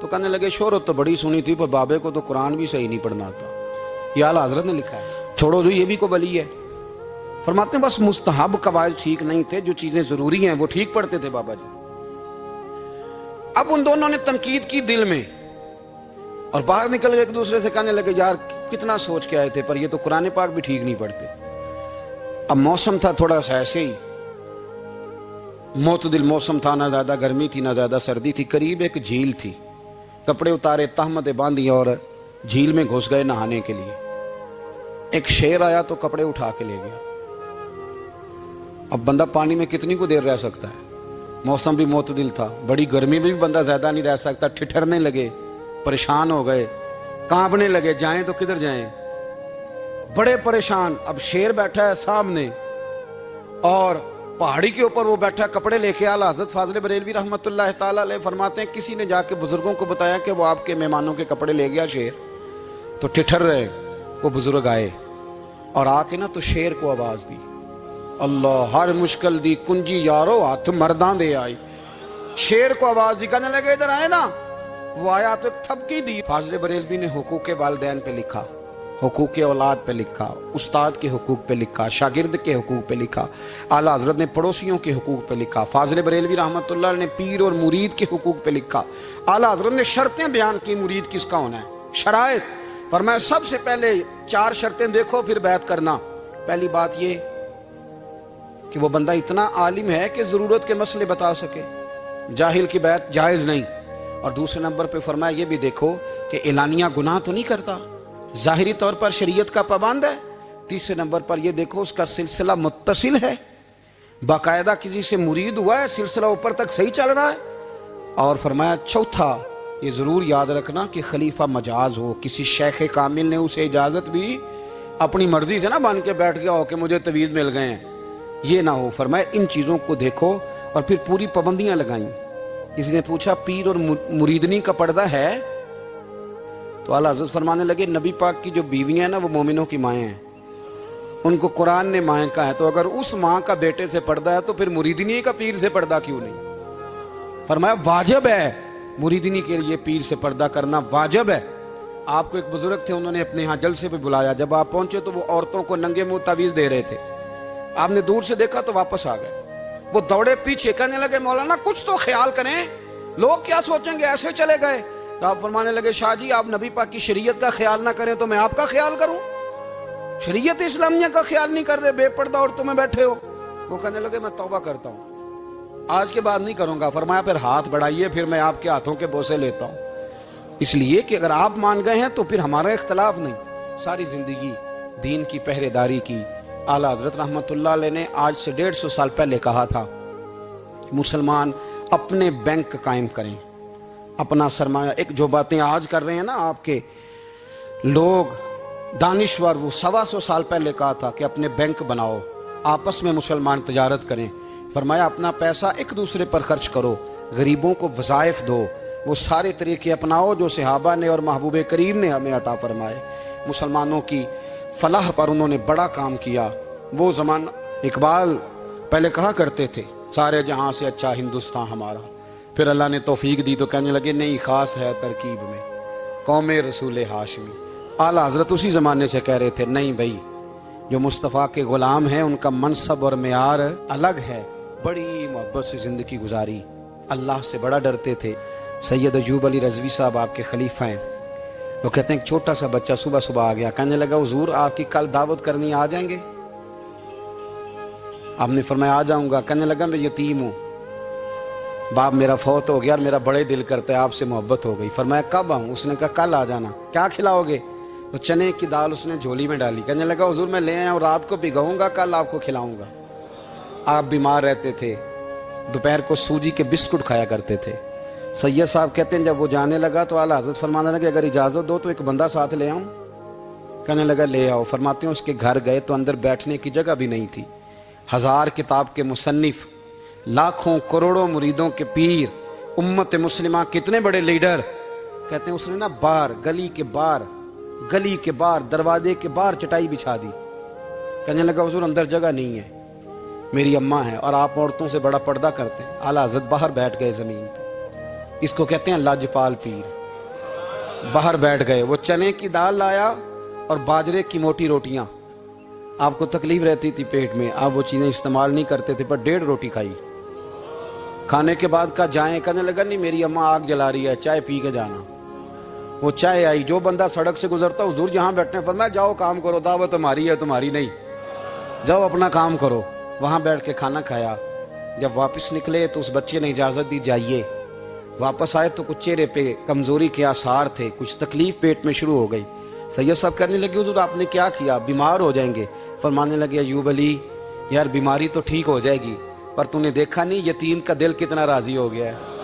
تو کہنے لگے شہرت تو بڑی سنی تھی پر بابے کو تو قرآن بھی صحیح نہیں پڑھنا آتا. یہ اعلیٰ حضرت نے لکھا ہے. چھوڑو جو یہ بھی کو ولی ہے. فرماتے ہیں بس مستحب قواعد ٹھیک نہیں تھے, جو چیزیں ضروری ہیں وہ ٹھیک پڑھتے تھے بابا جی. اب ان دونوں نے تنقید کی دل میں اور باہر نکل گئے, ایک دوسرے سے کہنے لگے یار کتنا سوچ کے آئے تھے پر یہ تو قرآن پاک بھی ٹھیک نہیں پڑھتے. اب موسم تھا تھوڑا سا ایسے ہی معتدل موسم تھا, نہ زیادہ گرمی تھی نہ زیادہ سردی تھی. قریب ایک جھیل تھی. کپڑے اتارے, تہمتیں باندھی اور جھیل میں گھس گئے نہانے کے لیے. ایک شیر آیا تو کپڑے اٹھا کے لے گیا. اب بندہ پانی میں کتنی کو دیر رہ سکتا ہے؟ موسم بھی معتدل تھا, بڑی گرمی میں بھی بندہ زیادہ نہیں رہ سکتا. ٹھٹھرنے لگے, پریشان ہو گئے, کانپنے لگے, جائیں تو کدھر جائیں, بڑے پریشان. اب شیر بیٹھا ہے سامنے اور پہاڑی کے اوپر وہ بیٹھا کپڑے لے کے. اعلیٰ حضرت فاضل بریلوی رحمۃ اللہ تعالیٰ علیہ فرماتے ہیں کسی نے جا کے بزرگوں کو بتایا کہ وہ آپ کے مہمانوں کے کپڑے لے گیا شیر. تو ٹھٹھر رہے. وہ بزرگ آئے اور آ کے نا تو شیر کو آواز دی, اللہ ہر مشکل دی کنجی یارو ہاتھ مردان دے آئی. شیر کو آواز دی, کہنے لگے ادھر آئے نا. وہ آیا تو تھپکی دی. فاضل بریلوی نے حقوق والدین پہ لکھا, حقوق اولاد پہ لکھا, استاد کے حقوق پہ لکھا, شاگرد کے حقوق پہ لکھا. اعلیٰ حضرت نے پڑوسیوں کے حقوق پہ لکھا. فاضل بریلوی رحمۃ اللہ نے پیر اور مرید کے حقوق پہ لکھا. اعلیٰ حضرت نے شرطیں بیان کی مرید کس کا ہونا ہے, شرائط. فرمایا سب سے پہلے 4 شرطیں دیکھو پھر بیعت کرنا. پہلی بات یہ کہ وہ بندہ اتنا عالم ہے کہ ضرورت کے مسئلے بتا سکے, جاہل کی بیعت جائز نہیں. اور دوسرے نمبر پہ فرمایا یہ بھی دیکھو کہ اعلانیہ گناہ تو نہیں کرتا, ظاہری طور پر شریعت کا پابند ہے. تیسرے نمبر پر یہ دیکھو اس کا سلسلہ متصل ہے, باقاعدہ کسی سے مرید ہوا ہے, سلسلہ اوپر تک صحیح چل رہا ہے. اور فرمایا چوتھا یہ ضرور یاد رکھنا کہ خلیفہ مجاز ہو, کسی شیخ کامل نے اسے اجازت بھی اپنی مرضی سے نہ مان کے بیٹھ گیا ہو کہ مجھے تویز مل گئے ہیں, یہ نہ ہو. فرمایا ان چیزوں کو دیکھو اور پھر پوری پابندیاں لگائیں. کسی نے پوچھا پیر اور مریدنی کا پردہ ہے؟ تو اعلیٰ حضرت فرمانے لگے نبی پاک کی جو بیویاں ہیں نا وہ مومنوں کی مائیں ہیں, ان کو قرآن نے مائیں کہا ہے. تو اگر اس ماں کا بیٹے سے پردہ ہے تو پھر مریدنی کا پیر سے پردہ کیوں نہیں؟ فرمایا واجب ہے مریدنی کے لیے پیر سے پردہ کرنا, واجب ہے. آپ کو ایک بزرگ تھے, انہوں نے اپنے ہاں جلسے پہ بلایا. جب آپ پہنچے تو وہ عورتوں کو ننگے منہ تعویذ دے رہے تھے. آپ نے دور سے دیکھا تو واپس آ گئے. وہ دوڑے پیچھے, کہنے لگے مولانا کچھ تو خیال کریں, لوگ کیا سوچیں گے, ایسے چلے گئے. تو آپ فرمانے لگے شاہ جی آپ نبی پاک کی شریعت کا خیال نہ کریں تو میں آپ کا خیال کروں؟ شریعت اسلامیہ کا خیال نہیں کر رہے, بے پردہ عورتوں میں بیٹھے ہو. وہ کہنے لگے میں توبہ کرتا ہوں, آج کے بعد نہیں کروں گا. فرمایا پھر ہاتھ بڑھائیے, پھر میں آپ کے ہاتھوں کے بوسے لیتا ہوں. اس لیے کہ اگر آپ مان گئے ہیں تو پھر ہمارا اختلاف نہیں. ساری زندگی دین کی پہرے داری کی. اعلیٰ حضرت رحمۃ اللہ علیہ نے آج سے 150 سال پہلے کہا تھا مسلمان اپنے بینک قائم کریں, اپنا سرمایہ. ایک جو باتیں آج کر رہے ہیں نا آپ کے لوگ دانشور, وہ 125 سال پہلے کہا تھا کہ اپنے بینک بناؤ, آپس میں مسلمان تجارت کریں. فرمایا اپنا پیسہ ایک دوسرے پر خرچ کرو, غریبوں کو وظائف دو, وہ سارے طریقے اپناؤ جو صحابہ نے اور محبوب کریم نے ہمیں عطا فرمائے. مسلمانوں کی فلاح پر انہوں نے بڑا کام کیا. وہ زمانہ اقبال پہلے کہا کرتے تھے سارے جہاں سے اچھا ہندوستان ہمارا. پھر اللہ نے توفیق دی تو کہنے لگے نہیں, خاص ہے ترکیب میں قوم رسول ہاشمی. اعلیٰ حضرت اسی زمانے سے کہہ رہے تھے نہیں بھائی جو مصطفیٰ کے غلام ہیں ان کا منصب اور معیار الگ ہے. بڑی محبت سے زندگی گزاری, اللہ سے بڑا ڈرتے تھے. سید ایوب علی رضوی صاحب آپ کے خلیفہ ہیں. وہ کہتے ہیں ایک چھوٹا سا بچہ صبح صبح آ گیا, کہنے لگا حضور آپ کی کل دعوت کرنی, آ جائیں گے؟ آپ نے فرمایا آ جاؤں گا. کہنے لگا میں یتیم ہوں, باپ میرا فوت ہو گیا اور میرا بڑے دل کرتا ہے آپ سے محبت ہو گئی. فرمایا کب آؤں؟ اس نے کہا کل آ جانا. کیا کھلاؤ گے؟ تو چنے کی دال اس نے جھولی میں ڈالی. کہنے لگا حضور میں لے آیا ہوں, رات کو بھگاؤں گا, کل آپ کو کھلاؤں گا. آپ بیمار رہتے تھے, دوپہر کو سوجی کے بسکٹ کھایا کرتے تھے. سید صاحب کہتے ہیں جب وہ جانے لگا تو اعلیٰ حضرت فرمانے لگے اگر اجازت دو تو ایک بندہ ساتھ لے آؤں. کہنے لگا لے آؤ. فرماتے ہیں اس کے گھر گئے تو اندر بیٹھنے کی جگہ بھی نہیں تھی. 1000 کتاب کے مصنف, لاکھوں کروڑوں مریدوں کے پیر, امت مسلمہ کتنے بڑے لیڈر. کہتے ہیں اس نے نا باہر گلی کے باہر دروازے کے باہر چٹائی بچھا دی. کہنے لگا حضور اندر جگہ نہیں ہے, میری اماں ہے اور آپ عورتوں سے بڑا پردہ کرتے ہیں. اعلیٰ حضرت باہر بیٹھ گئے زمین پہ. اس کو کہتے ہیں لاجپال پیر۔ باہر بیٹھ گئے، وہ چنے کی دال لایا اور باجرے کی موٹی روٹیاں۔ آپ کو تکلیف رہتی تھی پیٹ میں، آپ وہ چیزیں استعمال نہیں کرتے تھے، پر 1.5 روٹی کھائی۔ کھانے کے بعد کہا جائیں، کہنے لگا نہیں میری اماں آگ جلا رہی ہے، چائے پی کے جانا۔ وہ چائے آئی، جو بندہ سڑک سے گزرتا حضور جہاں بیٹھنے فرمایا جاؤ کام کرو، دعوت ہماری ہے تمہاری نہیں، جاؤ اپنا کام کرو۔ وہاں بیٹھ کے کھانا کھایا۔ جب واپس نکلے تو اس بچے نے اجازت دی جائیے۔ واپس آئے تو کچھ چہرے پہ کمزوری کے آثار تھے، کچھ تکلیف پیٹ میں شروع ہو گئی۔ سید صاحب کہنے لگے حضور آپ نے کیا کیا، بیمار ہو جائیں گے۔ فرمانے لگے ایوب علی یار بیماری تو ٹھیک ہو جائے گی، پر تو نے دیکھا نہیں یتیم کا دل کتنا راضی ہو گیا ہے۔